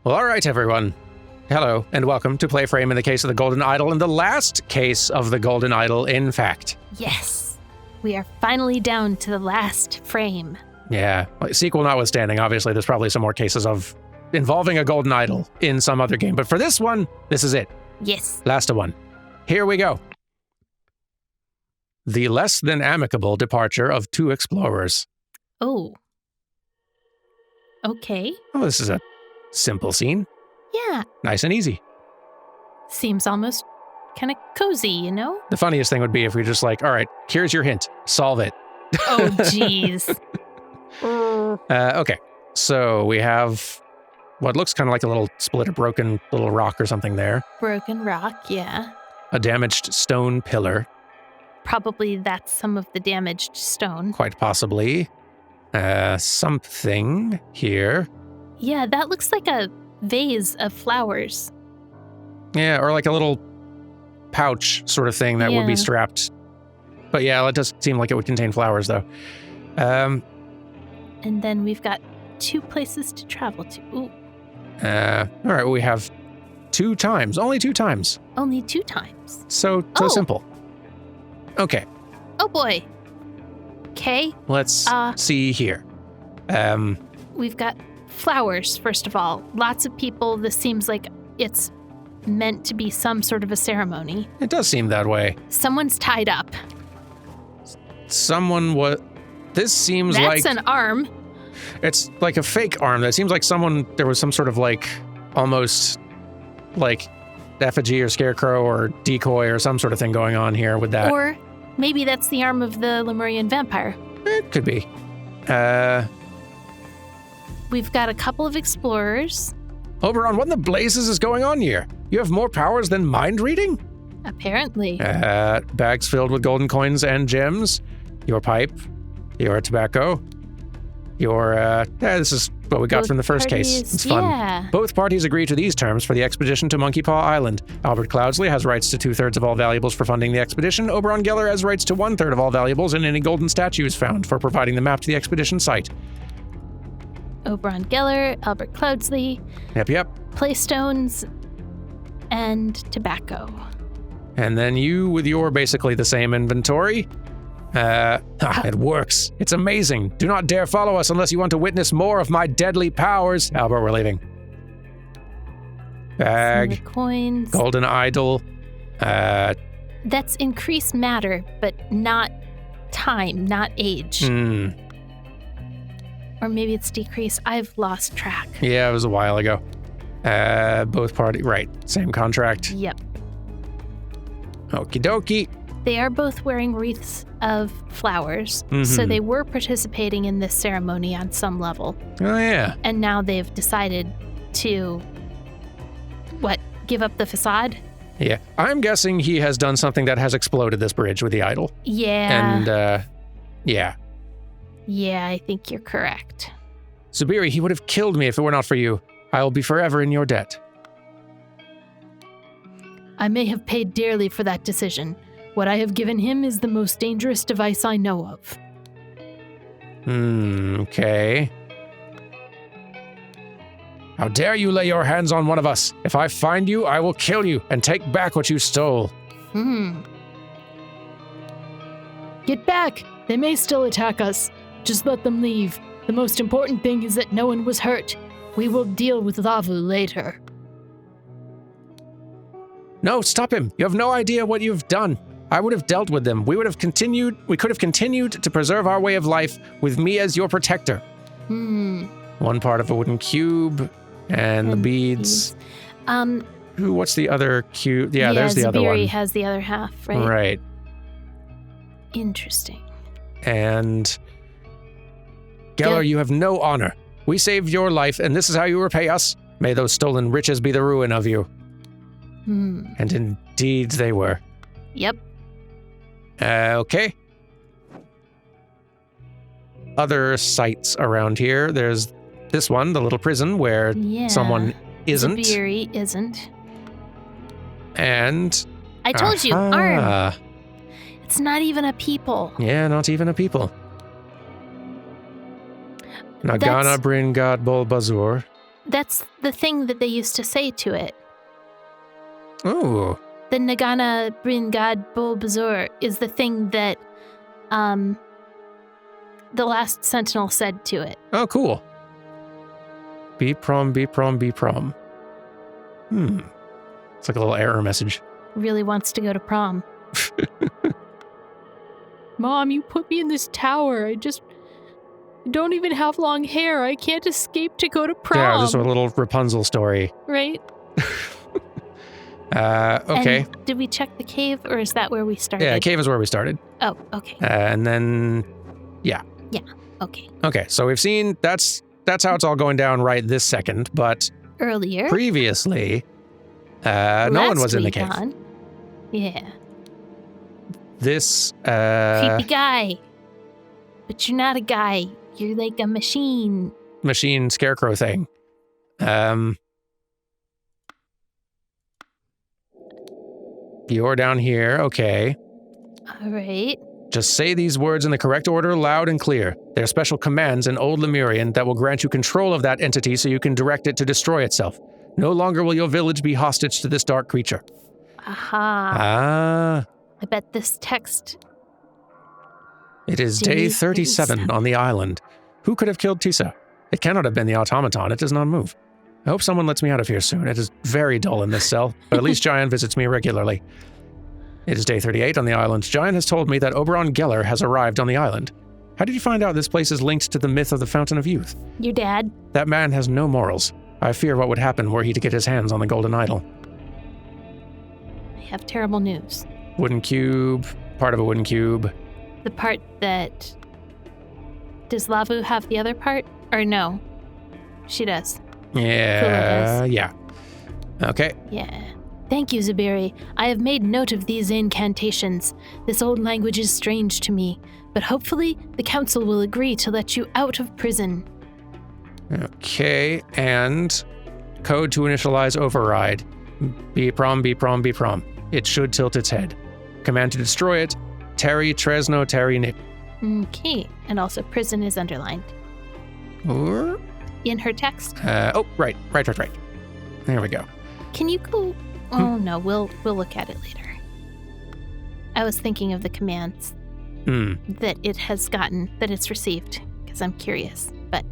Well, all right, everyone. Hello, and welcome to PlayFrame in the case of the Golden Idol, and the last case of the Golden Idol, in fact. Yes, we are finally down to the last frame. Yeah, sequel notwithstanding, obviously there's probably some more cases of involving a Golden Idol in some other game, but for this one, this is it. Yes. Last one. Here we go. The less than amicable departure of two explorers. Oh. Okay. Well, this is a simple scene. Yeah. Nice and easy. Seems almost kind of cozy, you know? The funniest thing would be if we just like, all right, here's your hint. Solve it. Oh, jeez. Okay. So we have what looks kind of like a little split or broken little rock or something there. Broken rock, yeah. A damaged stone pillar. Probably that's some of the damaged stone. Quite possibly. Something here. Yeah, that looks like a vase of flowers. Yeah, or like a little pouch sort of thing that would be strapped. But yeah, it does seem like it would contain flowers, though. And then we've got 2 places to travel to. Ooh. All right, we have 2 times. Only 2 times. Only 2 times. So simple. Okay. Oh, boy. Okay. Let's see here. We've got flowers, first of all. Lots of people. This seems like it's meant to be some sort of a ceremony. It does seem that way. Someone's tied up. This seems like... That's an arm. It's like a fake arm. That seems like there was some sort of like, almost like effigy or scarecrow or decoy or some sort of thing going on here with that. Or maybe that's the arm of the Lemurian vampire. It could be. We've got a couple of explorers. Oberon, what in the blazes is going on here? You have more powers than mind reading? Apparently. Bags filled with golden coins and gems. Your pipe. Your tobacco. This is what we got from the first case. It's fun. Yeah. Both parties agree to these terms for the expedition to Monkey Paw Island. Albert Cloudsley has rights to 2/3 of all valuables for funding the expedition. Oberon Geller has rights to 1/3 of all valuables and any golden statues found for providing the map to the expedition site. Oberon Geller, Albert Cloudsley. Yep. Playstones and tobacco. And then you with your basically the same inventory. It works. It's amazing. Do not dare follow us unless you want to witness more of my deadly powers. Albert, we're leaving. Bag. Coins. Golden idol. That's increased matter, but not time, not age. Or maybe it's decreased. I've lost track. Yeah, it was a while ago. Both parties, right. Same contract. Yep. Okie dokie. They are both wearing wreaths of flowers, so they were participating in this ceremony on some level. Oh, yeah. And now they've decided to, give up the facade? Yeah. I'm guessing he has done something that has exploded this bridge with the idol. Yeah. And, yeah. Yeah, I think you're correct. Zubiri, he would have killed me if it were not for you. I will be forever in your debt. I may have paid dearly for that decision. What I have given him is the most dangerous device I know of. Okay. How dare you lay your hands on one of us? If I find you, I will kill you and take back what you stole. Get back! They may still attack us. Just let them leave. The most important thing is that no one was hurt. We will deal with Lavu later. No, stop him. You have no idea what you've done. I would have dealt with them. We could have continued to preserve our way of life with me as your protector. One part of a wooden cube and the beads. What's the other cube? Yeah, there's the other one. Zubiri has the other half, right? Right. Interesting. And Geller, you have no honor. We saved your life, and this is how you repay us. May those stolen riches be the ruin of you. And indeed they were. Yep. Okay. Other sites around here. There's this one, the little prison where someone isn't. Zubiri isn't. And... I told you, arm. It's not even a people. Yeah, not even a people. Nagana Brin God Bol Bazur. That's the thing that they used to say to it. Ooh. The Nagana Bringad Bol Bazur is the thing that the last sentinel said to it. Oh, cool. Be prom, be prom, be prom. It's like a little error message. Really wants to go to prom. Mom, you put me in this tower. I don't even have long hair. I can't escape to go to prom. Yeah, this is a little Rapunzel story. Right? Okay. And did we check the cave, or is that where we started? Yeah, cave is where we started. Oh, okay. And then, yeah. Yeah, okay. Okay, so we've seen that's how it's all going down right this second, but Earlier. previously, no one was in the cave. Yeah. This, creepy guy. But you're not a guy. You're like a machine. machine scarecrow thing. You're down here, okay. All right. Just say these words in the correct order, loud and clear. They're special commands in Old Lemurian that will grant you control of that entity so you can direct it to destroy itself. No longer will your village be hostage to this dark creature. Aha. Ah. I bet this text... It is day 37 on the island. Who could have killed Tisa? It cannot have been the automaton. It does not move. I hope someone lets me out of here soon. It is very dull in this cell, but at least Giant visits me regularly. It is day 38 on the island. Giant has told me that Oberon Geller has arrived on the island. How did you find out this place is linked to the myth of the Fountain of Youth? Your dad? That man has no morals. I fear what would happen were he to get his hands on the golden idol. I have terrible news. Wooden cube, part of a wooden cube. The part that... Does Lavu have the other part? Or no? She does. Yeah, yeah. Okay. Yeah. Thank you, Zubiri. I have made note of these incantations. This old language is strange to me, but hopefully the council will agree to let you out of prison. Okay, and code to initialize override. Be prom, be prom, be prom. It should tilt its head. Command to destroy it. Terry, Tresno, Terry, Nip. Okay, and also prison is underlined. Or? In her text? Right. There we go. Can you go... Oh, no, we'll look at it later. I was thinking of the commands that it has gotten, that it's received, because I'm curious, but...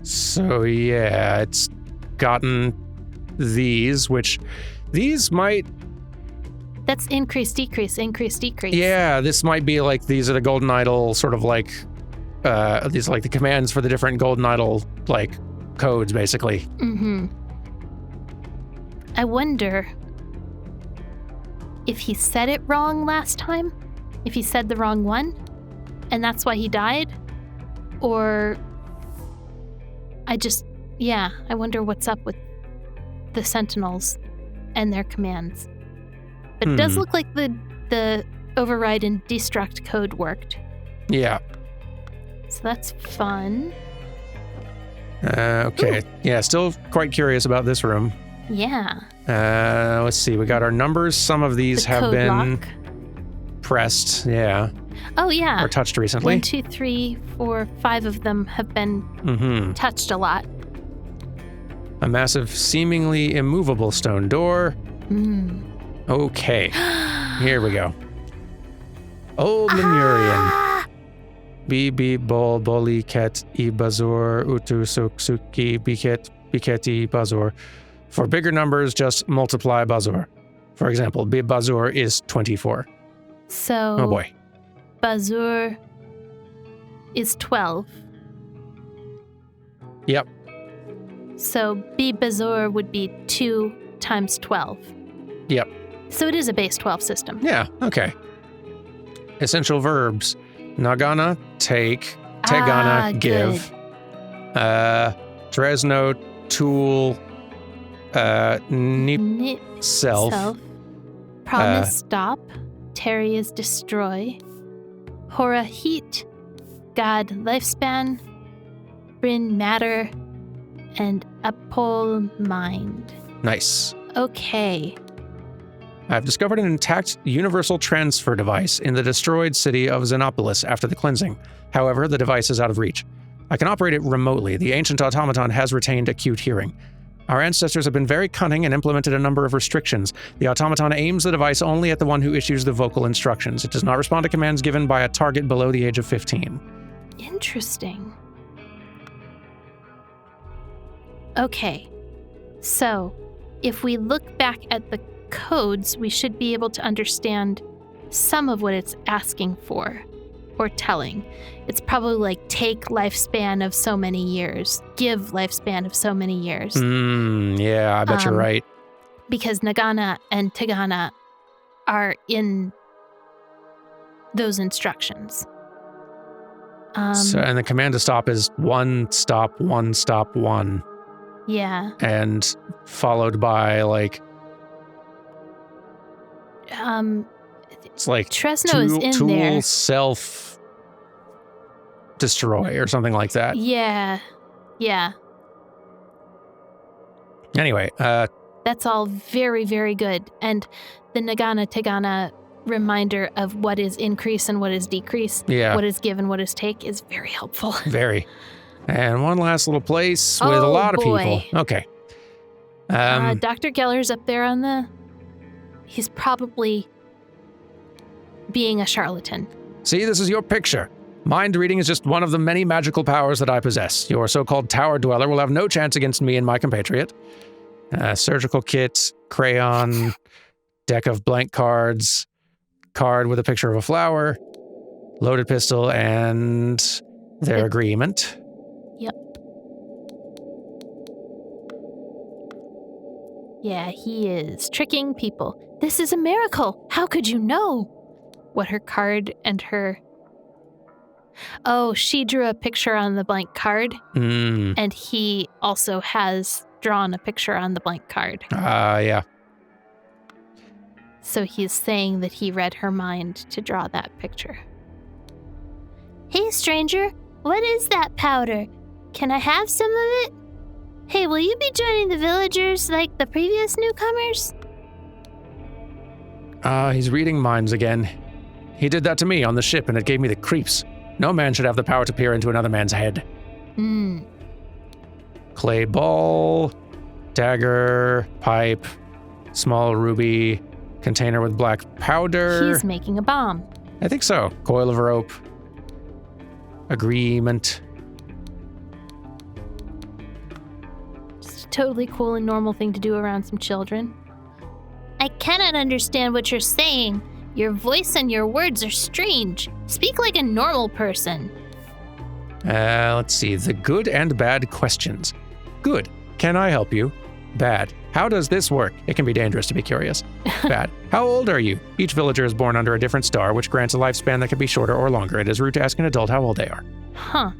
So, yeah, it's gotten these, which... These might... That's increase, decrease, increase, decrease. Yeah, this might be like, these are the golden idol, sort of like... these are like the commands for the different golden idol, like... codes, basically. Mm-hmm. I wonder if he said it wrong last time? If he said the wrong one? And that's why he died? Or... I wonder what's up with the Sentinels and their commands. But it does look like the override and destruct code worked. Yeah. So that's fun. Okay. Ooh. Yeah, still quite curious about this room. Yeah. Let's see. We got our numbers. Some of these have been lock. Pressed. Yeah. Oh, yeah. Or touched recently. 1, 2, 3, 4, 5 of them have been touched a lot. A massive, seemingly immovable stone door. Okay. Here we go. Old Lemurian. Bibi bol boli ket I bazur utu suksuki biket biketi bazur. For bigger numbers, just multiply bazur. For example, bib bazur is 24. So. Oh boy. Bazur is 12. Yep. So bib bazur would be 2 times 12. Yep. So it is a base 12 system. Yeah, okay. Essential verbs. Nagana, take. Tegana, give. Dresno, tool. Nip, self. Promise, stop. Terry is destroy. Hora, heat. God, lifespan. Bryn, matter. And Apol, mind. Nice. Okay. I've discovered an intact universal transfer device in the destroyed city of Xenopolis after the cleansing. However, the device is out of reach. I can operate it remotely. The ancient automaton has retained acute hearing. Our ancestors have been very cunning and implemented a number of restrictions. The automaton aims the device only at the one who issues the vocal instructions. It does not respond to commands given by a target below the age of 15. Interesting. Okay, so if we look back at the codes, we should be able to understand some of what it's asking for or telling. It's probably like take lifespan of so many years, give lifespan of so many years. Yeah, I bet you're right. Because Nagana and Tagana are in those instructions. And the command to stop is 1 stop 1 stop 1. Yeah. And followed by like it's like Tresno is in tool there. Self destroy or something like that. Yeah. Anyway, that's all very, very good. And the Nagana Tagana reminder of what is increase and what is decrease, what is give and what is take is very helpful. Very. And one last little place with a lot of people. Okay. Dr. Geller's up there on the... He's probably being a charlatan. See, this is your picture. Mind reading is just one of the many magical powers that I possess. Your so-called tower dweller will have no chance against me and my compatriot. Surgical kit, crayon, deck of blank cards, card with a picture of a flower, loaded pistol, and their agreement. Yep. Yeah, he is tricking people. This is a miracle. How could you know? What her card and her... Oh, she drew a picture on the blank card, and he also has drawn a picture on the blank card. Yeah. So he's saying that he read her mind to draw that picture. Hey, stranger, what is that powder? Can I have some of it? Hey, will you be joining the villagers like the previous newcomers? He's reading minds again. He did that to me on the ship, and it gave me the creeps. No man should have the power to peer into another man's head. Clay ball, dagger, pipe, small ruby, container with black powder. He's making a bomb. I think so. Coil of rope. Agreement. Just a totally cool and normal thing to do around some children. I cannot understand what you're saying. Your voice and your words are strange. Speak like a normal person. Let's see. The good and bad questions. Good. Can I help you? Bad. How does this work? It can be dangerous to be curious. Bad. How old are you? Each villager is born under a different star, which grants a lifespan that can be shorter or longer. It is rude to ask an adult how old they are. Huh.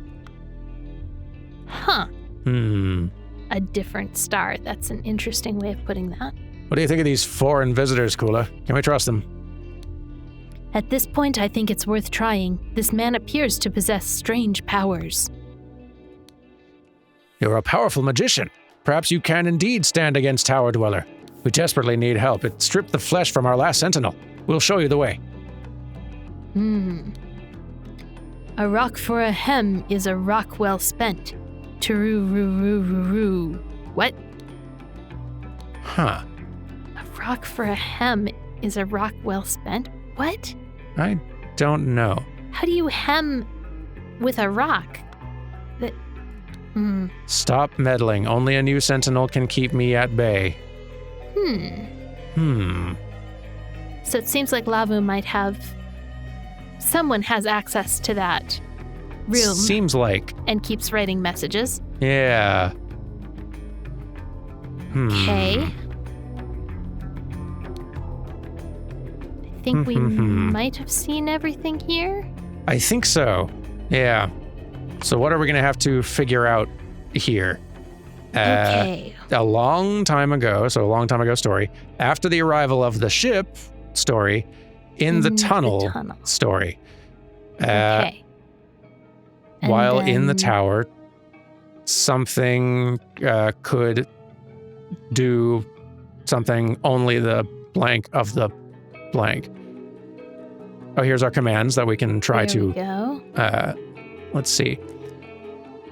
A different star. That's an interesting way of putting that. What do you think of these foreign visitors, Kula? Can we trust them? At this point, I think it's worth trying. This man appears to possess strange powers. You're a powerful magician. Perhaps you can indeed stand against Tower Dweller. We desperately need help. It stripped the flesh from our last sentinel. We'll show you the way. A rock for a hem is a rock well spent. Turoo-roo-roo-roo-roo. What? Huh. A rock for a hem is a rock well spent? What? I don't know. How do you hem with a rock? Stop meddling. Only a new sentinel can keep me at bay. So it seems like Lavu might have... Someone has access to that room. Seems like. And keeps writing messages. Yeah. Okay. I think we might have seen everything here. I think so. Yeah. So what are we going to have to figure out here? Okay. A long time ago story, after the arrival of the ship story, in the tunnel story. Okay. While in the tower, something could do something only the blank of the blank. Oh, here's our commands that we can try there to... we go. Let's see.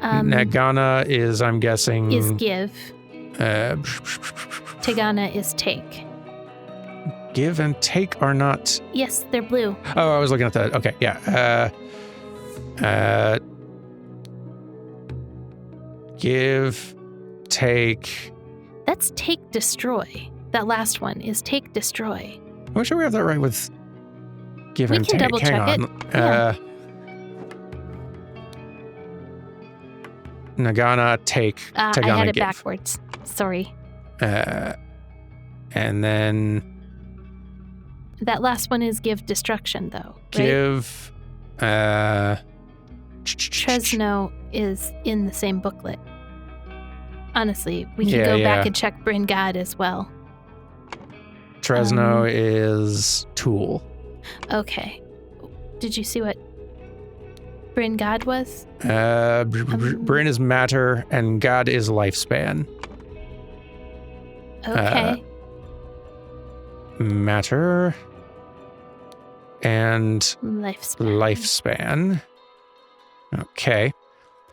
Nagana is, I'm guessing... Is give. Uh, Tegana is take. Give and take are not... Yes, they're blue. Oh, I was looking at that. Okay, yeah. Give, take... That's take, destroy. That last one is take, destroy. I'm sure we have that right with give and take. We can double check Hang it. on. Yeah. Nagana, take. I Tegana, had it give. backwards. Sorry. And then... That last one is give, destruction, though. Right? Give... Tresno is in the same booklet. Honestly, we can Yeah, go yeah. back and check Bryn God as well. Tresno is tool. Okay. Did you see what Bryn God was? Bryn is matter, and God is lifespan. Okay. Matter and Lifespan. lifespan. Okay.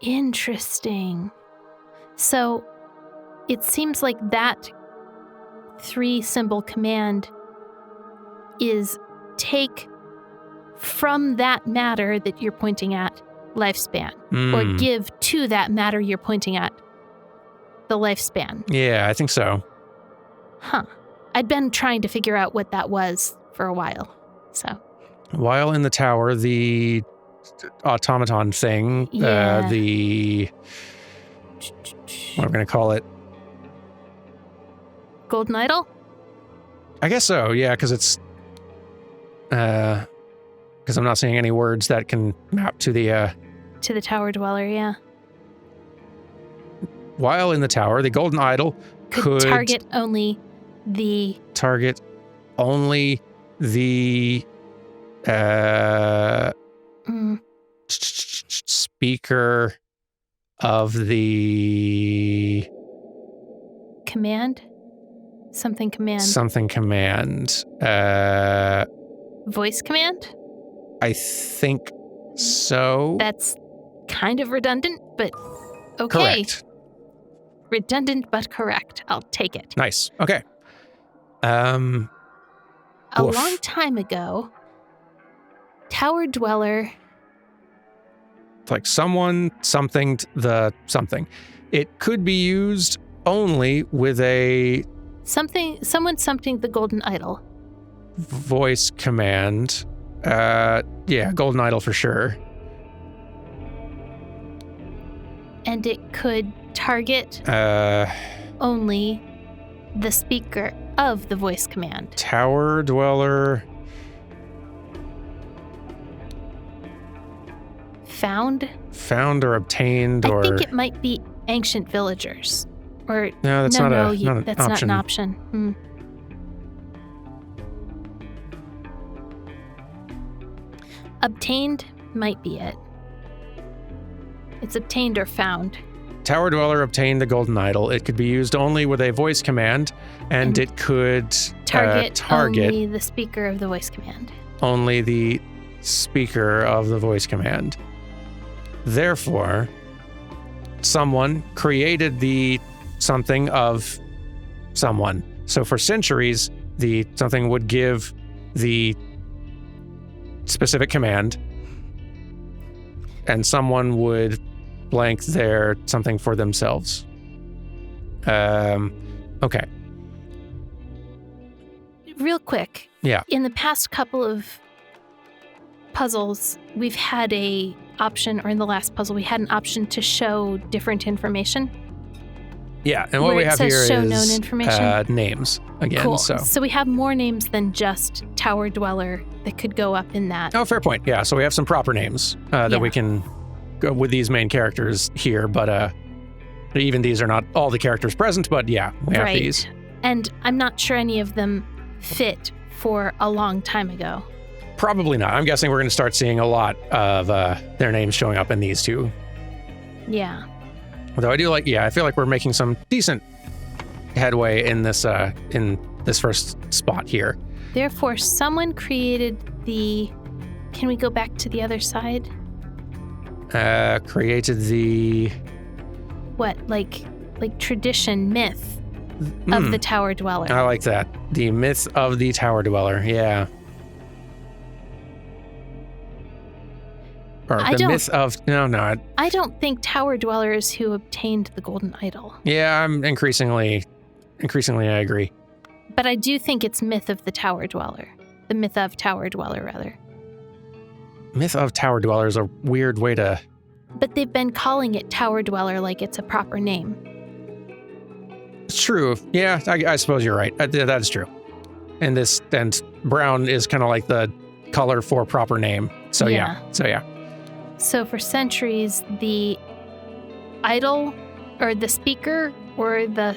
Interesting. So it seems like that 3-symbol command is take from that matter that you're pointing at lifespan, or give to that matter you're pointing at the lifespan. Yeah, I think so. Huh. I'd been trying to figure out what that was for a while. So While in the tower, the automaton thing, Yeah. what am I going to call it? Golden Idol? I guess so, yeah, because it's, because I'm not seeing any words that can map to the, To the tower dweller, yeah. while in the tower, the golden idol could target only the speaker of the command? Something command. something command. Voice command? I think so. That's kind of redundant, but okay. Correct. Redundant but correct. I'll take it. Nice. Okay. A Oof. long time ago, tower dweller. Like someone, something, the something. It could be used only with a Someone something the golden idol. voice command. Yeah, golden idol for sure. And it could target only the speaker of the voice command. Tower dweller. Found Or obtained or... I think it might be ancient villagers. Or No, that's not an that's option. not an option. Obtained might be it. It's obtained or found. Tower dweller obtained the golden idol. It could be used only with a voice command, and it could Target target only the speaker of the voice command. only the speaker of the voice command. Therefore, someone created the something of someone. So for centuries, the something would give the specific command, and someone would blank their something for themselves. Okay. Real quick. Yeah. In the past couple of puzzles, we've had a option, or in the last puzzle, we had an option to show different information. Yeah, and what Where we it have says here show is known information. names again. Cool. So we have more names than just tower dweller that could go up in that. Oh, fair point. Yeah, so we have some proper names that we can go with these main characters here, but even these are not all the characters present, but yeah, we have these. And I'm not sure any of them fit for a long time ago. Probably not. I'm guessing we're going to start seeing a lot of their names showing up in these two. Yeah. Although I do I feel like we're making some decent headway in this first spot here. Therefore, someone created the... Can we go back to the other side? Created the... What, like tradition, myth of the Tower Dweller? I like that. The myth of the Tower Dweller, yeah. Or the myth of... No. I don't think Tower Dweller is who obtained the golden idol. Yeah, I'm increasingly I agree. But I do think it's myth of the Tower Dweller. The myth of Tower Dweller, rather. Myth of Tower Dweller is a weird way to... But they've been calling it Tower Dweller like it's a proper name. It's true. Yeah, I suppose you're right. That is true. And brown is kind of like the color for proper name. So yeah. So for centuries, the idol or the speaker or the,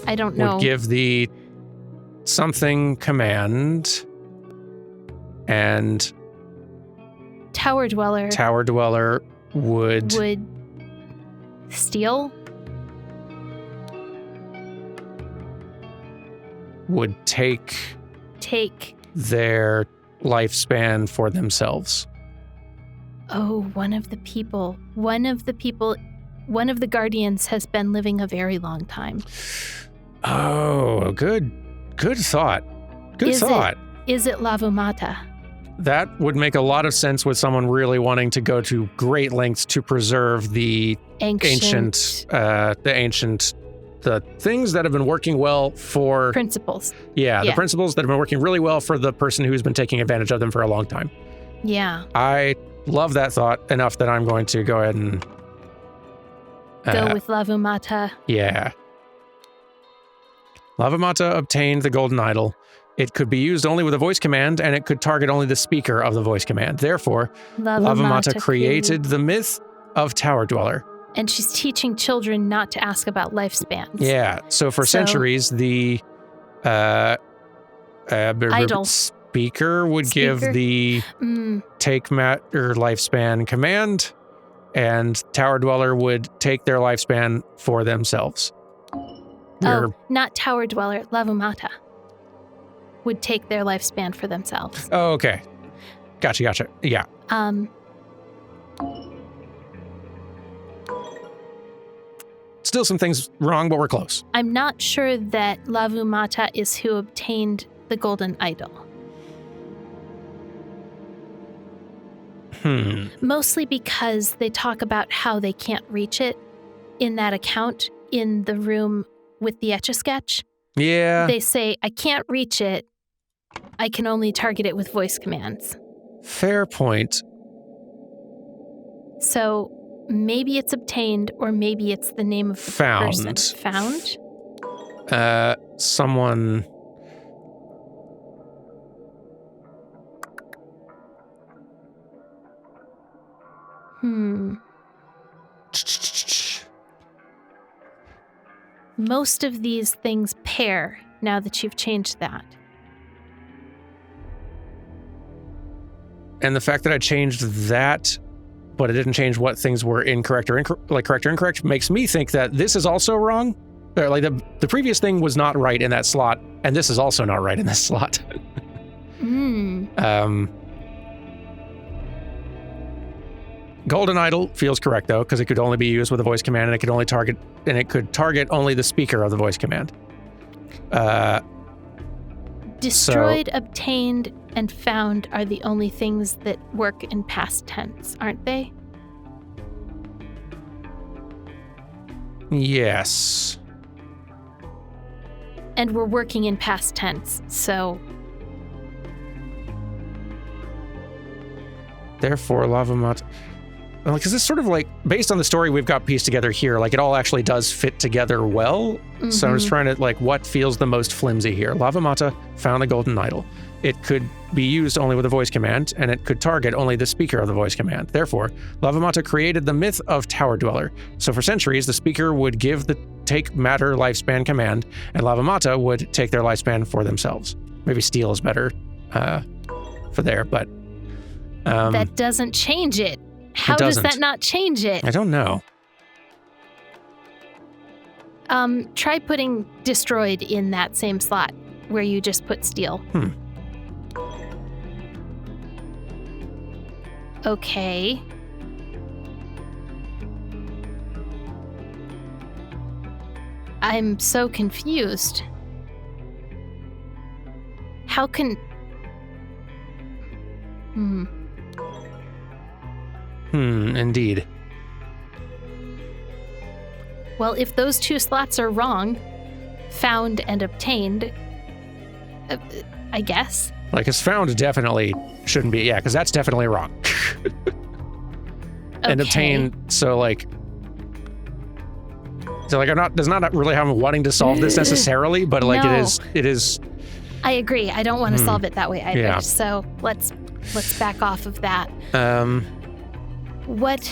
I don't know. Would give the something command, and Tower Dweller would steal? Would take their lifespan for themselves. Oh, one of the guardians has been living a very long time. Oh, good thought. Good thought. Is it Lavumata? That would make a lot of sense with someone really wanting to go to great lengths to preserve the ancient the things that have been working well for... Principles. Yeah, the principles that have been working really well for the person who's been taking advantage of them for a long time. Yeah. I love that thought enough that I'm going to go ahead and... go with Lavumata. Yeah. Lavumata obtained the golden idol. It could be used only with a voice command, and it could target only the speaker of the voice command. Therefore, Lavumata created the myth of Tower Dweller. And she's teaching children not to ask about lifespans. Yeah. So for centuries, the idol speaker would give the take matter lifespan command, and Tower Dweller would take their lifespan for themselves. Not Tower Dweller, Lavumata would take their lifespan for themselves. Oh, okay. Gotcha. Yeah. Still some things wrong, but we're close. I'm not sure that Lavumata is who obtained the golden idol. Mostly because they talk about how they can't reach it in that account in the room with the Etch-a-Sketch. Yeah. They say, I can't reach it. I can only target it with voice commands. Fair point. So maybe it's obtained, or maybe it's the name of the person. Found? Someone... Most of these things pair now that you've changed that. And the fact that I changed that, but it didn't change what things were incorrect or correct or incorrect, makes me think that this is also wrong. Or like the previous thing was not right in that slot, and this is also not right in this slot. Golden Idol feels correct though, because it could only be used with a voice command, and it could target only the speaker of the voice command. Destroyed, obtained, and found are the only things that work in past tense, aren't they? Yes. And we're working in past tense, so... Therefore, Lavumata... Because it's sort of like, based on the story we've got pieced together here, like it all actually does fit together well. So I'm just trying to, what feels the most flimsy here. Lavumata found the golden idol. It could be used only with a voice command, and it could target only the speaker of the voice command. Therefore, Lavumata created the myth of Tower Dweller. So for centuries, the speaker would give the take matter lifespan command, and Lavumata would take their lifespan for themselves. Maybe steal is better for there, but... that doesn't change it. How does that not change it? I don't know. Try putting destroyed in that same slot where you just put steal. Okay. I'm so confused. How can... Indeed. Well, if those two slots are wrong, found and obtained, I guess. Like, it's found definitely shouldn't be, yeah, because that's definitely wrong. And obtained, so like, I'm not, there's not really how I'm wanting to solve this necessarily, but like No. it is. I agree. I don't want to solve it that way either. Yeah. So let's back off of that. What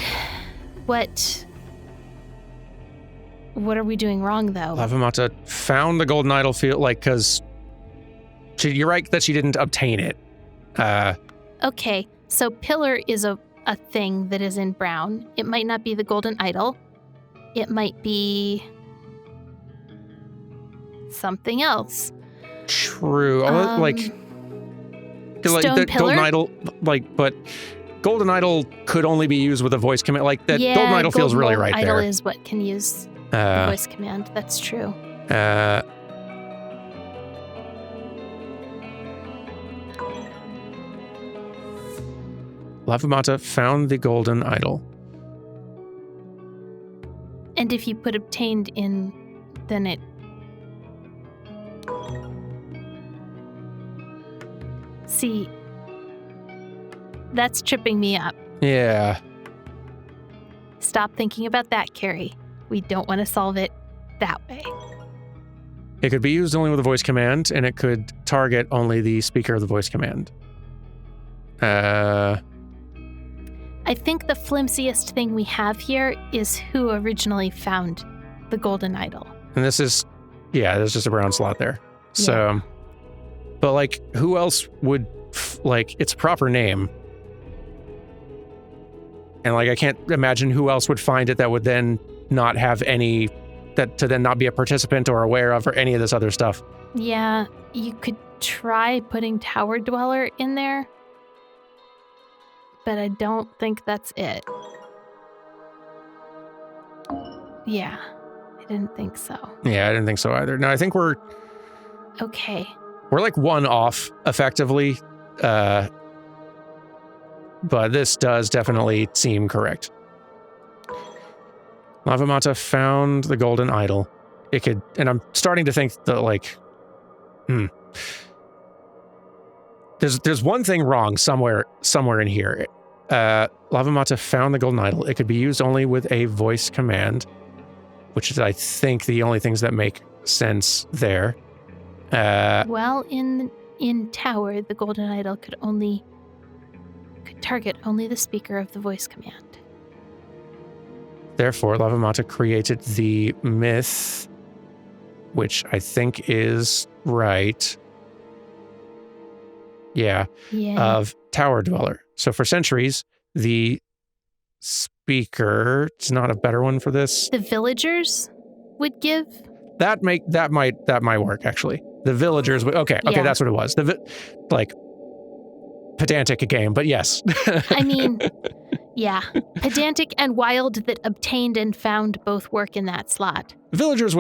are we doing wrong though? Lavamata found the golden idol field, like, because you're right that she didn't obtain it. Okay, so pillar is a thing that is in brown. It might not be the golden idol. It might be something else. True. Like stone the pillar? golden idol, like, but golden idol could only be used with a voice command. Like that golden idol feels really right idol there. is what can use the voice command. That's true. Lavamata found the golden idol. And if you put obtained in, then it... See, that's tripping me up. Yeah. Stop thinking about that, Carrie. We don't want to solve it that way. It could be used only with a voice command, and it could target only the speaker of the voice command. I think the flimsiest thing we have here is who originally found the golden idol. And this is, yeah, there's just a brown slot there. So, but like, who else would, like, its proper name? And like, I can't imagine who else would find it that would then not have any, that to then not be a participant or aware of or any of this other stuff. Yeah, you could try putting Tower Dweller in there, but I don't think that's it. Yeah, I didn't think so. Yeah, I didn't think so either. No, I think we're like one off effectively, but this does definitely seem correct. Lavamata found the golden idol. It could, and I'm starting to think that like, there's one thing wrong somewhere in here. Lavamata found the golden idol. It could be used only with a voice command, which is, I think, the only things that make sense there. Well, in Tower, the golden idol could target only the speaker of the voice command. Therefore, Lavamata created the myth, which I think is right. Yeah. Of Tower Dweller. So for centuries, the speaker, it's not a better one for this. The villagers would give? That might work, actually. The villagers would, okay, that's what it was. Like, pedantic game, but yes. I mean, yeah. Pedantic and wild that obtained and found both work in that slot. Villagers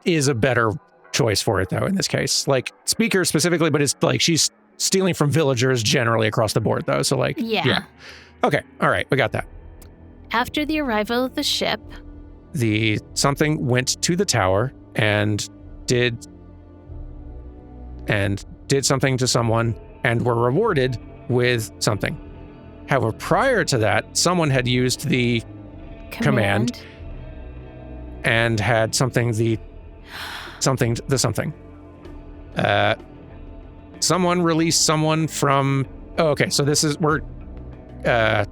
is a better choice for it, though, in this case. Like, speaker specifically, but it's like she's stealing from villagers generally across the board, though, so like, yeah. Okay, all right, we got that. After the arrival of the ship, the something went to the tower and did something to someone and were rewarded with something. However, prior to that, someone had used the command and had something. Someone released someone from. Oh, okay. So this is and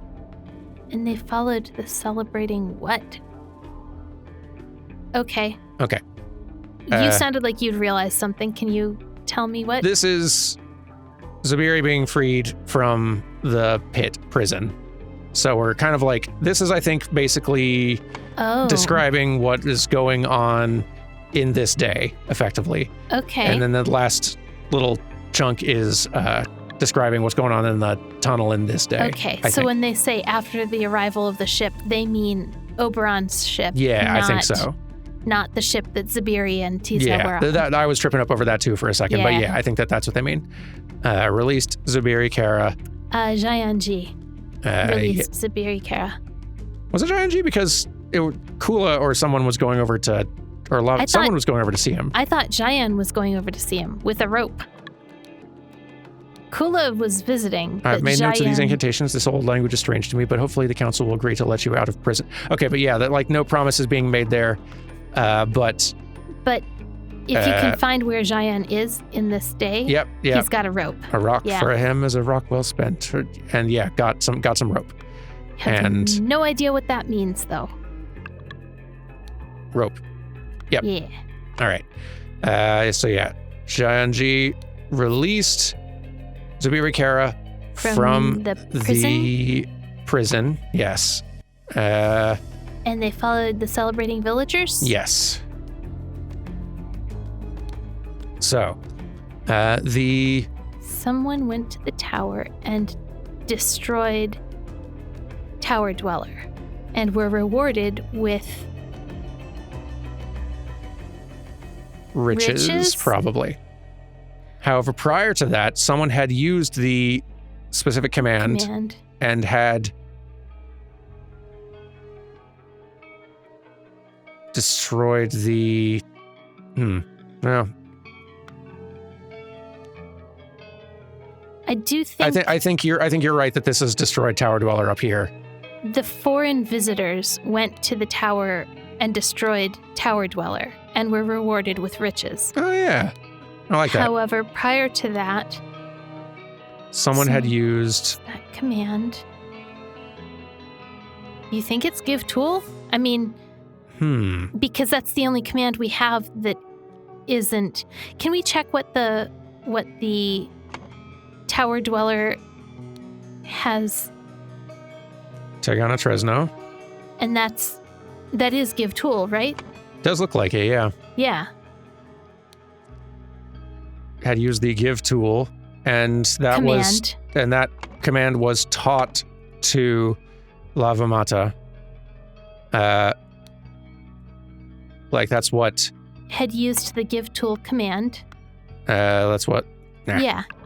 they followed the celebrating what? Okay. Okay. You sounded like you'd realized something. Can you tell me what? This is Zabiri being freed from the prison. So we're kind of like, this is, I think, basically describing what is going on in this day, effectively. Okay. And then the last little chunk is describing what's going on in the tunnel in this day. Okay, so when they say after the arrival of the ship, they mean Oberon's ship. Yeah, I think so. Not the ship that Zubiri and Tiso were on. That I was tripping up over that too for a second, but yeah, I think that's what they mean. Released Zubiri Kara. Jayanji released Zubiri Kara. Was it Jayanji? Because Kula or someone was going over to, someone was going over to see him. I thought Jayan was going over to see him with a rope. Kula was visiting. I've made notes of these incantations. This old language is strange to me, but hopefully the council will agree to let you out of prison. Okay, but yeah, that like no promise is being made there. But if you can find where Jayan is in this day, yep. He's got a rope. A rock for him is a rock well spent. And yeah, got some rope. Have no idea what that means though. Rope. Yep. Yeah. All right. So yeah, Jayanji released Zubiri Kara from the prison. Yes. And they followed the celebrating villagers? Yes. So, someone went to the tower and destroyed Tower Dweller and were rewarded with riches? Probably. However, prior to that, someone had used the specific command. And had destroyed the... No. I do think... I think you're right that this is destroyed Tower Dweller up here. The foreign visitors went to the tower and destroyed Tower Dweller and were rewarded with riches. Oh, yeah. I like that. However, prior to that... Someone had used... that command. You think it's give tool? I mean... Because that's the only command we have that isn't... Can we check what the Tower Dweller has... Tegana Tresno. And that is give tool, right? Does look like it, yeah. Yeah. Had used the give tool, and that command was taught to Lavamata. Like that's what had used the give tool command. That's what. Nah.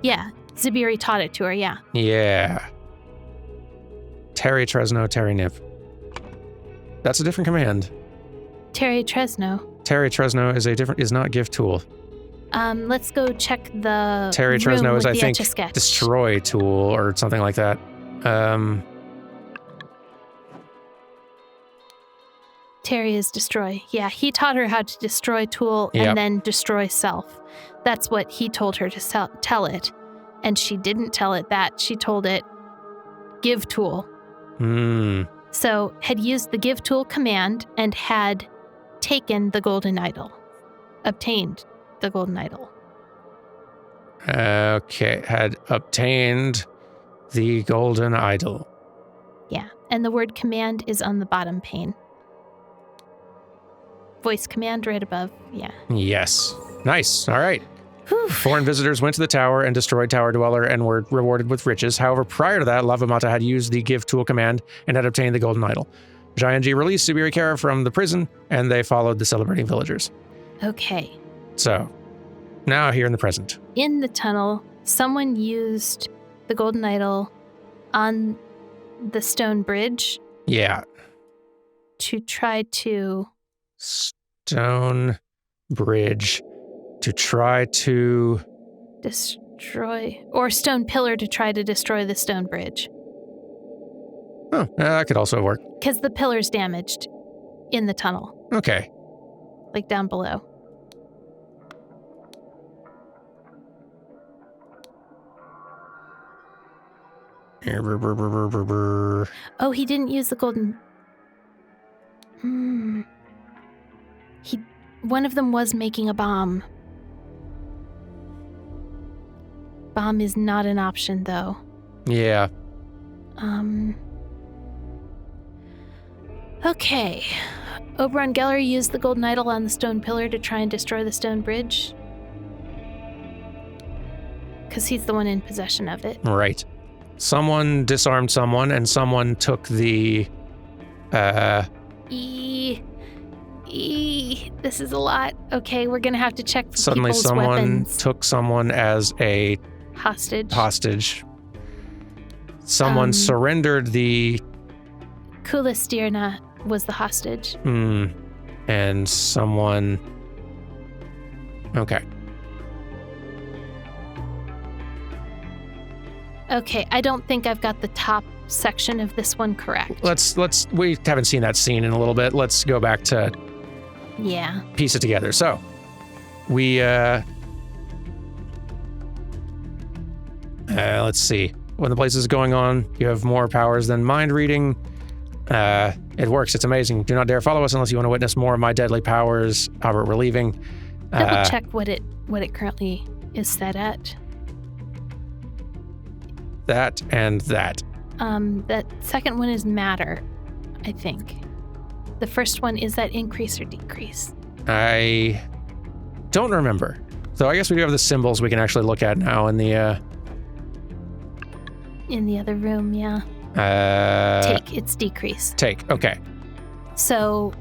Yeah. Zubiri taught it to her. Yeah. Yeah. Terry Tresno, Terry Nip. That's a different command. Terry Tresno. Terry Tresno is not give tool. Let's go check the Terry Tresno is, I think, Etch-a-Sketch. destroy tool or something like that. Terry is destroy. Yeah, he taught her how to destroy tool and then destroy self. That's what he told her to tell it. And she didn't tell it that. She told it give tool. So had used the give tool command and had taken the golden idol. Obtained the golden idol. Okay, had obtained the golden idol. Yeah, and the word command is on the bottom pane. Voice command right above, yeah. Yes. Nice, all right. Whew. Foreign visitors went to the tower and destroyed Tower Dweller and were rewarded with riches. However, prior to that, Lavamata had used the give tool command and had obtained the golden idol. Jayanji released Zubiri Kara from the prison, and they followed the celebrating villagers. Okay. So, now here in the present. In the tunnel, someone used the golden idol on the stone bridge. Yeah. To try to... Stone bridge. To try to... destroy... Or stone pillar to try to destroy the stone bridge. Oh, that could also work. Because the pillar's damaged in the tunnel. Okay. Like down below. Oh, he didn't use the golden... One of them was making a bomb. Bomb is not an option, though. Yeah. Okay. Oberon Geller used the golden idol on the stone pillar to try and destroy the stone bridge. Because he's the one in possession of it. Right. Someone disarmed someone, and someone took the This is a lot. Okay, we're gonna have to check for Suddenly people's someone weapons. took someone as a Hostage. Someone surrendered the... Kulistirna was the hostage. And someone... Okay. Okay, I don't think I've got the top section of this one correct. We haven't seen that scene in a little bit. Let's go back to piece it together. So, we, let's see. When the place is going on, you have more powers than mind reading. It works. It's amazing. Do not dare follow us unless you want to witness more of my deadly powers. Albert, we're leaving. Double check what it currently is set at. That and that. That second one is matter, I think. The first one, is that increase or decrease? I don't remember. So I guess we do have the symbols we can actually look at now in the other room, yeah. Take, it's decrease. Take, okay. So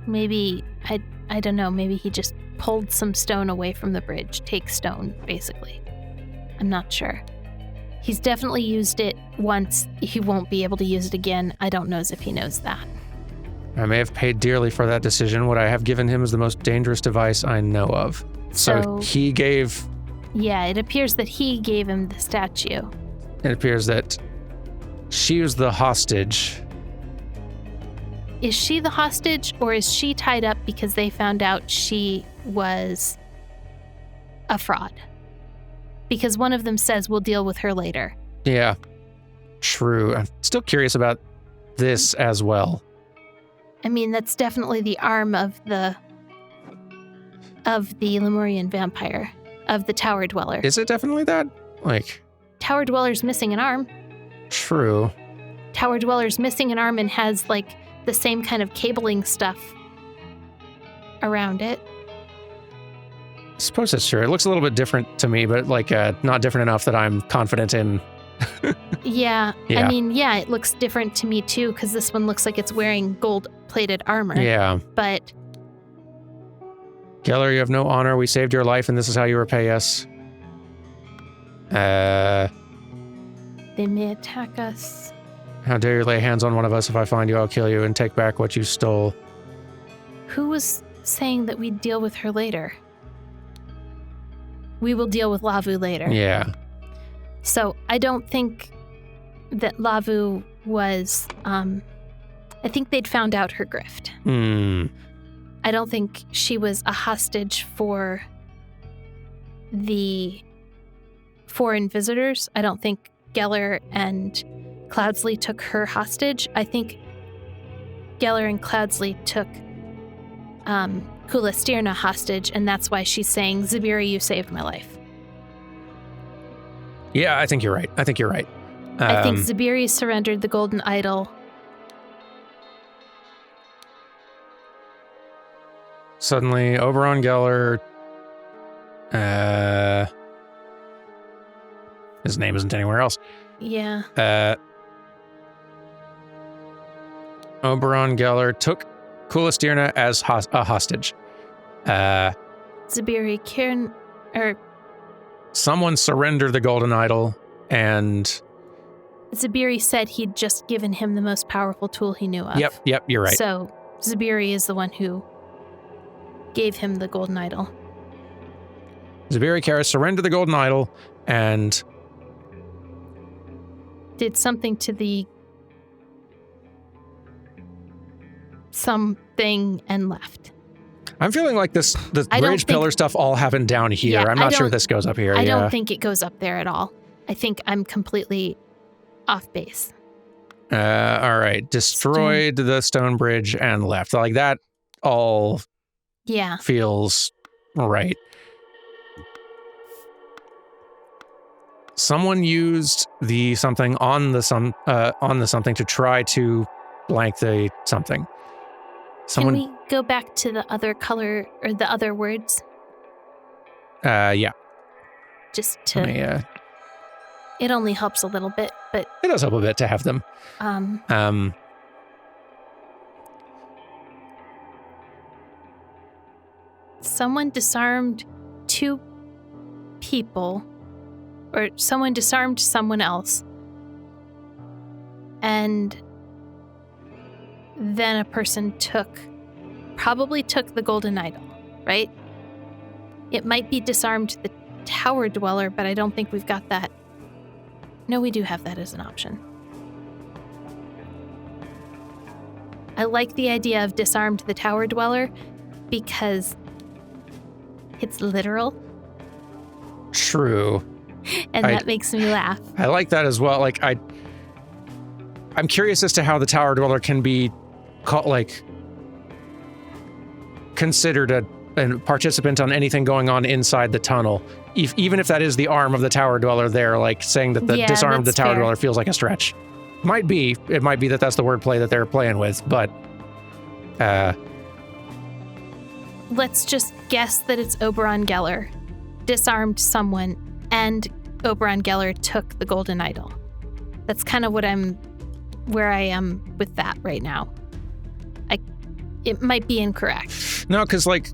maybe, I don't know, maybe he just pulled some stone away from the bridge. Take stone, basically. I'm not sure. He's definitely used it once. He won't be able to use it again. I don't know as if he knows that. I may have paid dearly for that decision. What I have given him is the most dangerous device I know of. So he gave... Yeah, it appears that he gave him the statue. It appears that she was the hostage. Is she the hostage, or is she tied up because they found out she was a fraud? Because one of them says we'll deal with her later. Yeah, true. I'm still curious about this as well. I mean, that's definitely the arm of the Lemurian vampire, of the Tower Dweller. Is it definitely that? Like... Tower Dweller's missing an arm. True. Tower Dweller's missing an arm and has, like, the same kind of cabling stuff around it. I suppose that's true. It looks a little bit different to me, but like not different enough that I'm confident in. Yeah. I mean, yeah, it looks different to me too, because this one looks like it's wearing gold-plated armor. Yeah. But... Geller, you have no honor. We saved your life, and this is how you repay us. They may attack us. How dare you lay hands on one of us? If I find you, I'll kill you and take back what you stole. Who was saying that we'd deal with her later? We will deal with Lavu later. Yeah. So I don't think that Lavu was... I think they'd found out her grift. I don't think she was a hostage for the foreign visitors. I don't think Geller and Cloudsley took her hostage. I think Geller and Cloudsley took Kulistirna hostage, and that's why she's saying, Zabiri, you saved my life. Yeah, I think you're right. I think Zabiri surrendered the golden idol. Suddenly, Oberon Geller... his name isn't anywhere else. Yeah. Oberon Geller took Kulistirna as a hostage. Zabiri, Kieran, someone surrendered the golden idol, and... Zabiri said he'd just given him the most powerful tool he knew of. Yep, you're right. So, Zabiri is the one who gave him the golden idol. Zabiri Kara surrendered the golden idol, and... did something to the... something and left. I'm feeling like the bridge pillar stuff all happened down here. Yeah, I'm not sure this goes up here. I don't think it goes up there at all. I think I'm completely off base. All right. Destroyed the stone bridge and left. Like that all feels right. Someone used the something on the something to try to blank the something. Can we go back to the other color or the other words? Yeah. Just to... It only helps a little bit, but It does help a bit to have them. Someone disarmed 2 people, or someone disarmed someone else, and then a person probably took the golden idol, right? It might be disarmed the tower dweller, but I don't think we've got that. No, we do have that as an option. I like the idea of disarmed the tower dweller because it's literal. True. And that makes me laugh. I like that as well. Like, I'm curious as to how the tower dweller can be considered a participant on anything going on inside the tunnel. Even if that is the arm of the tower dweller there, like saying that the disarmed the tower dweller feels like a stretch. It might be that that's the wordplay that they're playing with, but let's just guess that it's Oberon Geller disarmed someone and Oberon Geller took the golden idol. That's kind of where I am with that right now. It might be incorrect. No, because like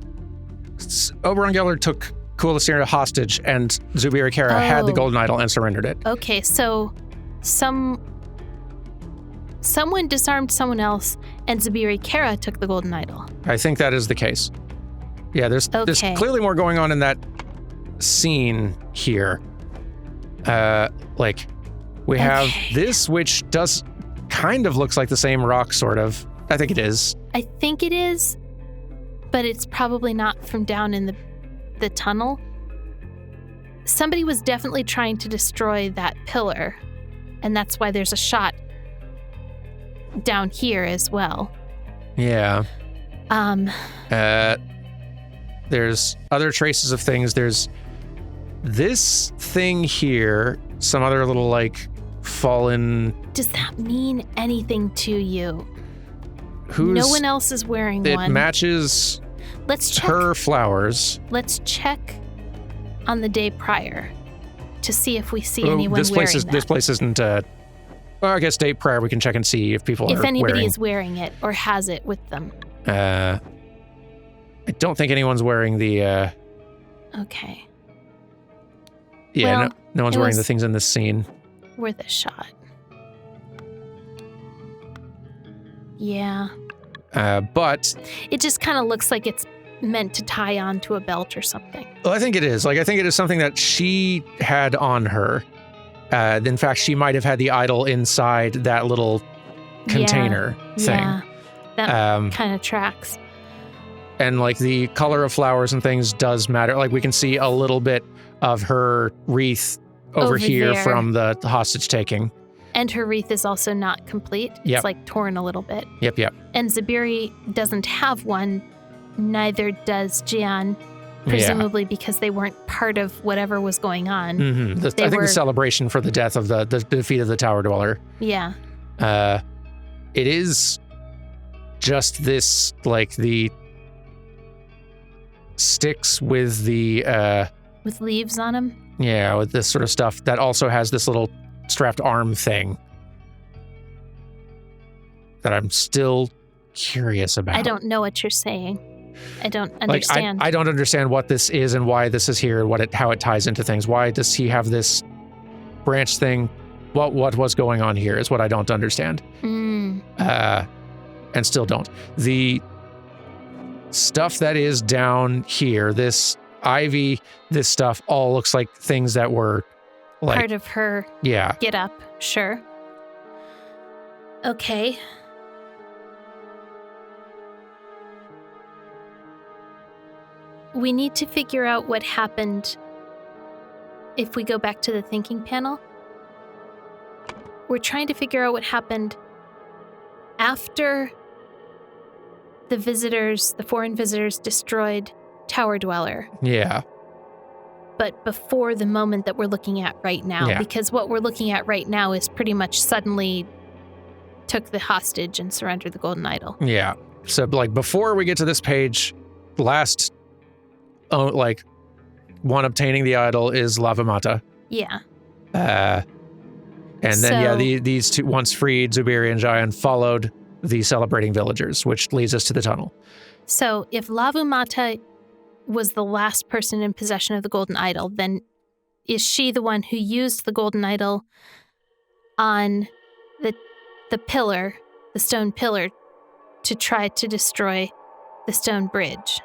Oberon Geller took Kulisir hostage and Zubiri Kara had the golden idol and surrendered it. Okay, so someone disarmed someone else and Zubiri Kara took the golden idol. I think that is the case. Yeah, there's clearly more going on in that scene here. We have this, which does kind of looks like the same rock, sort of. I think it is. I think it is, but it's probably not from down in the tunnel. Somebody was definitely trying to destroy that pillar, and that's why there's a shot down here as well. Yeah. There's other traces of things. There's this thing here, some other little like fallen. Does that mean anything to you? No one else is wearing one. It matches her flowers. Let's check on the day prior to see if we see anyone wearing that. This place isn't. Well, I guess day prior we can check and see if people if anybody is wearing it or has it with them. I don't think anyone's wearing the. Okay. Yeah, well, no one's wearing the things in this scene. Worth a shot. Yeah. But it just kind of looks like it's meant to tie on to a belt or something. Well, I think it is. I think it is something that she had on her. In fact, she might have had the idol inside that little container thing. Yeah, that kind of tracks. And like the color of flowers and things does matter. Like we can see a little bit of her wreath over here there. From the hostage taking. And her wreath is also not complete. It's like torn a little bit. Yep. And Zubiri doesn't have one. Neither does Jian, presumably because they weren't part of whatever was going on. Mm-hmm. I think the celebration for the death of the defeat of the Tower Dweller. Yeah. It is just this, like the sticks with the... with leaves on them? Yeah, with this sort of stuff that also has this little strapped arm thing that I'm still curious about. I don't know what you're saying. I don't understand. I don't understand what this is and why this is here and how it ties into things. Why does he have this branch thing? What was going on here is what I don't understand. And still don't. The stuff that is down here, this ivy, this stuff all looks like things that were like, part of her get up, sure. Okay. We need to figure out what happened if we go back to the thinking panel. We're trying to figure out what happened after the foreign visitors destroyed Tower Dweller. Yeah. But before the moment that we're looking at right now, because what we're looking at right now is pretty much suddenly took the hostage and surrendered the golden idol. Yeah. So like before we get to this page, last one obtaining the idol is Lavamata. Yeah. And then, these two, once freed, Zubiri and Jayan followed the celebrating villagers, which leads us to the tunnel. So if Lavumata was the last person in possession of the golden idol, then is she the one who used the golden idol on the pillar, the stone pillar, to try to destroy the stone bridge?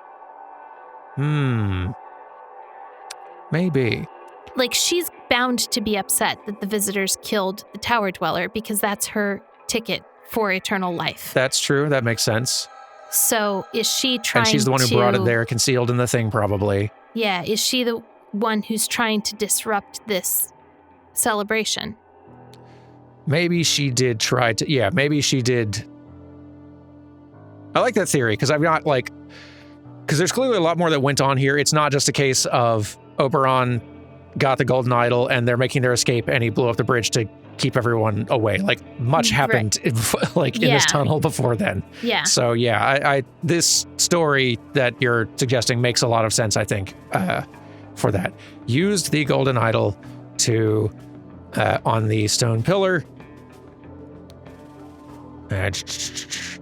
Maybe. Like, she's bound to be upset that the visitors killed the tower dweller because that's her ticket for eternal life. That's true. That makes sense. So is she trying to... And she's the one who brought it there, concealed in the thing, probably. Yeah, is she the one who's trying to disrupt this celebration? Maybe she did try to... Yeah, maybe she did... I like that theory, because I've got, like... Because there's clearly a lot more that went on here. It's not just a case of Oberon got the golden idol and they're making their escape and he blew up the bridge to keep everyone away. Like, much happened in this tunnel before then. Yeah. So yeah, I this story that you're suggesting makes a lot of sense, I think, for that. Used the golden idol to on the stone pillar. It's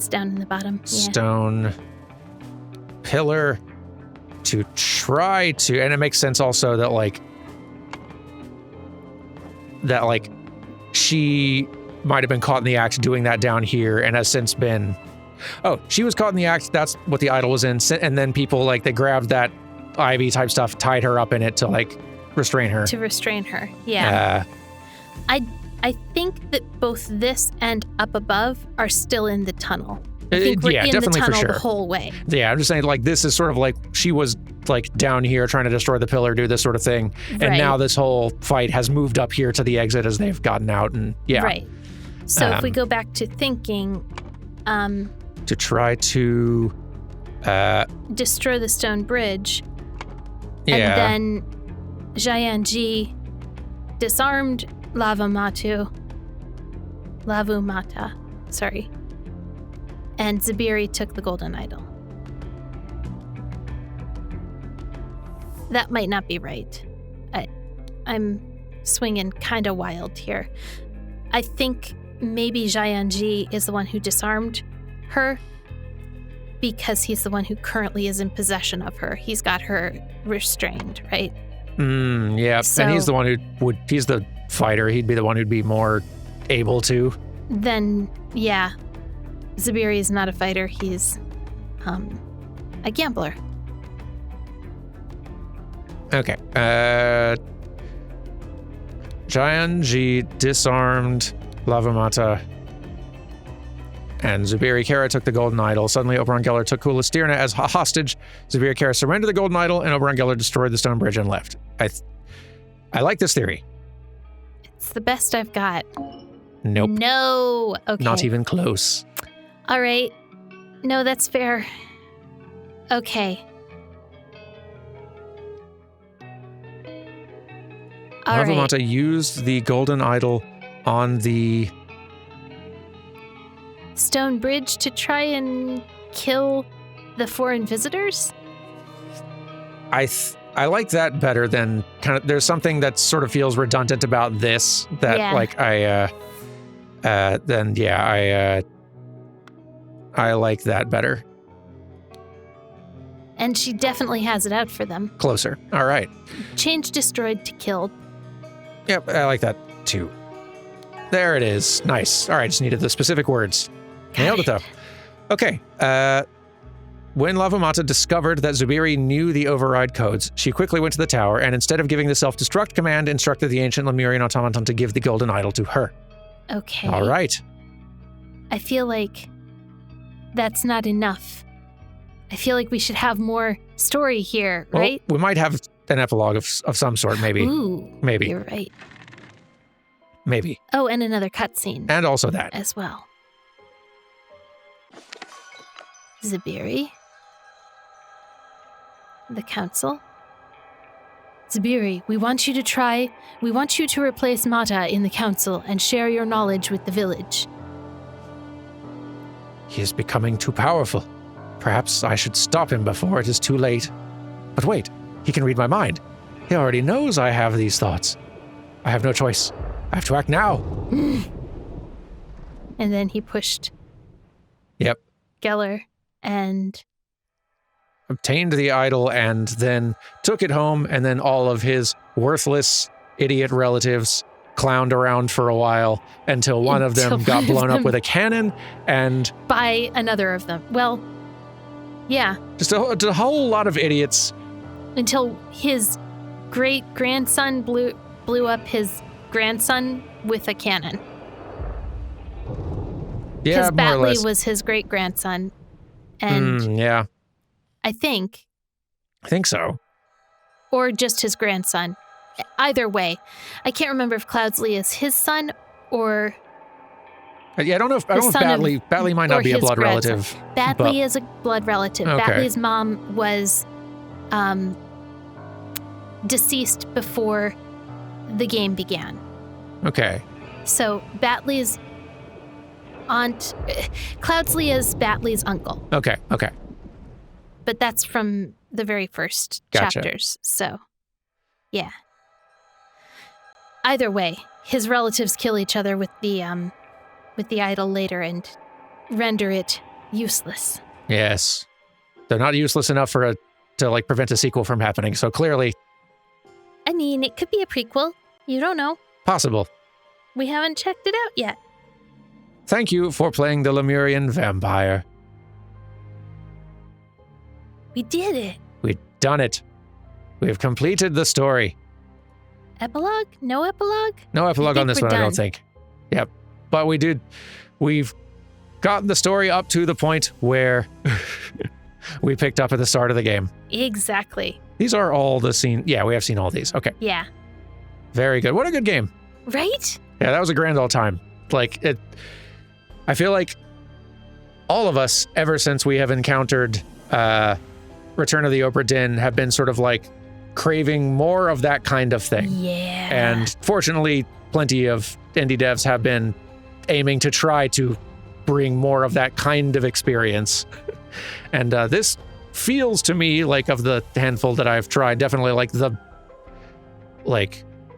down in the bottom. Stone pillar to try to, and it makes sense also that she might have been caught in the act doing that down here and has since been, she was caught in the act, that's what the idol was in, and then people, like, they grabbed that ivy type stuff, tied her up in it to, like, restrain her. Yeah. I think that both this and up above are still in the tunnel. I think we're in the tunnel the whole way. Yeah, I'm just saying, like, this is sort of like she was, like, down here trying to destroy the pillar, do this sort of thing. And now this whole fight has moved up here to the exit as they've gotten out. And Right. So if we go back to thinking... to try to... destroy the stone bridge. Yeah. And then Jayanji disarmed Lavumata, sorry. And Zubiri took the golden idol. That might not be right. I'm swinging kind of wild here. I think maybe Jayanji is the one who disarmed her because he's the one who currently is in possession of her. He's got her restrained, right? Yeah, so, and he's the one he's the fighter. He'd be the one who'd be more able to. Then, yeah. Zubiri is not a fighter. He's a gambler. Okay. Jayanji disarmed Lavumata, and Zubiri Kara took the golden idol. Suddenly, Oberon Geller took Kulistirna as a hostage. Zubiri Kara surrendered the golden idol, and Oberon Geller destroyed the stone bridge and left. I like this theory. It's the best I've got. Nope. No. Okay. Not even close. All right. No, that's fair. Okay. Lavumata used the golden idol on the stone bridge to try and kill the foreign visitors? I like that better than kind of, there's something that sort of feels redundant about this that I like that better. And she definitely has it out for them. Closer. All right. Change destroyed to killed. Yep, I like that too. There it is. Nice. All right, just needed the specific words. Nailed it though. Okay. When Lavumata discovered that Zubiri knew the override codes, she quickly went to the tower and instead of giving the self-destruct command, instructed the ancient Lemurian automaton to give the golden idol to her. Okay. All right. I feel like that's not enough. I feel like we should have more story here, right? We might have an epilogue of some sort, maybe. Ooh, maybe. You're right. Maybe. Oh, and another cutscene. And also that. As well. Zubiri. The council. Zubiri, we want you to replace Mata in the council and share your knowledge with the village. He is becoming too powerful. Perhaps I should stop him before it is too late. But wait, he can read my mind. He already knows I have these thoughts. I have no choice. I have to act now. And then he pushed Yep. Geller and Obtained the idol and then took it home, and then all of his worthless idiot relatives clowned around for a while until one of them got blown up with a cannon, and by another of them. Well, yeah. just a whole lot of idiots. Until his great-grandson blew up his grandson with a cannon. Yeah, Because more or Batley less. was his great-grandson. And Yeah, I think, I think so. or just his grandson. Either way, I can't remember if Cloudsley is his son or Yeah, I don't know if Batley might or not be a his blood grandson. relative. Batley is a blood relative. Okay. Batley's mom was deceased before the game began. Okay. So Batley's aunt, Cloudsley is Batley's uncle, Okay. but that's from the very first Gotcha. chapters. So, yeah. Either way, his relatives kill each other with the idol later and render it useless. Yes. They're not useless enough to like prevent a sequel from happening. So clearly I mean, it could be a prequel. You don't know. possible. We haven't checked it out yet. Thank you for playing the Lemurian vampire. We did it. We've done it. We've completed the story. Epilogue? No epilogue? No epilogue on think this we're one, I don't done. think. Yep. But we've gotten the story up to the point where we picked up at the start of the game. Exactly. These are all the scene. Yeah, we have seen all these. Okay. Yeah. Very good. What a good game. Right? Yeah, that was a grand old time. I feel like all of us, ever since we have encountered Return of the Obra Dinn, have been sort of like craving more of that kind of thing. Yeah. And fortunately, plenty of indie devs have been aiming to try to bring more of that kind of experience. And this feels to me like, of the handful that I've tried, definitely like This the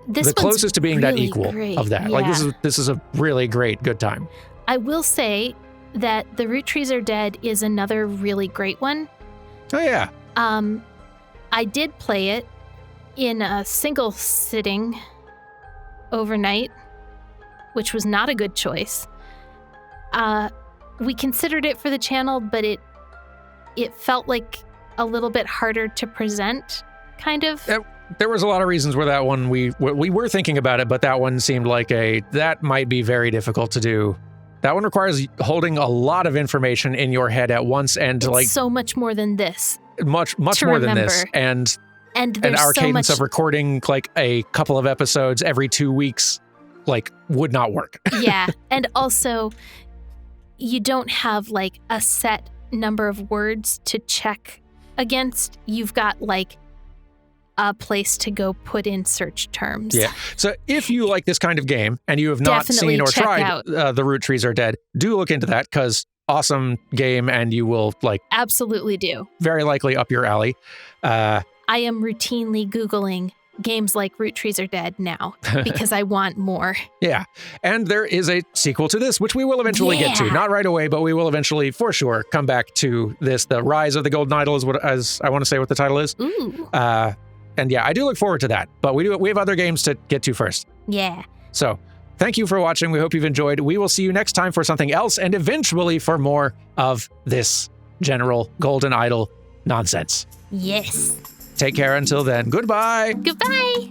one's closest to being that really equal great. of that. Yeah. Like this is a really great, good time. I will say that The Root Trees Are Dead is another really great one. Oh yeah. I did play it in a single sitting overnight, which was not a good choice. We considered it for the channel, but it felt like a little bit harder to present, kind of. There was a lot of reasons where that one we were thinking about it, but that one seemed like that might be very difficult to do. That one requires holding a lot of information in your head at once, and It's like so much more than this. much to more than this, remember. And there's our so cadence much. of recording like a couple of episodes every 2 weeks like would not work. Yeah, and also you don't have like a set number of words to check against. You've got like a place to go put in search terms. Yeah. So if you like this kind of game and you have not Definitely seen or check tried out. The Root Trees Are Dead, do look into that, because awesome game, and you will like Absolutely do. very likely up your alley. I am routinely Googling games like Root Trees Are Dead now because I want more. Yeah. And there is a sequel to this, which we will eventually get to. Yeah. Not right away, but we will eventually, for sure, come back to this. The Rise of the Golden Idol is as I want to say what the title is. Ooh. And yeah, I do look forward to that. But we have other games to get to first. Yeah. So thank you for watching. We hope you've enjoyed. We will see you next time for something else, and eventually for more of this general Golden Idol nonsense. Yes. Take care until then. Goodbye. Goodbye.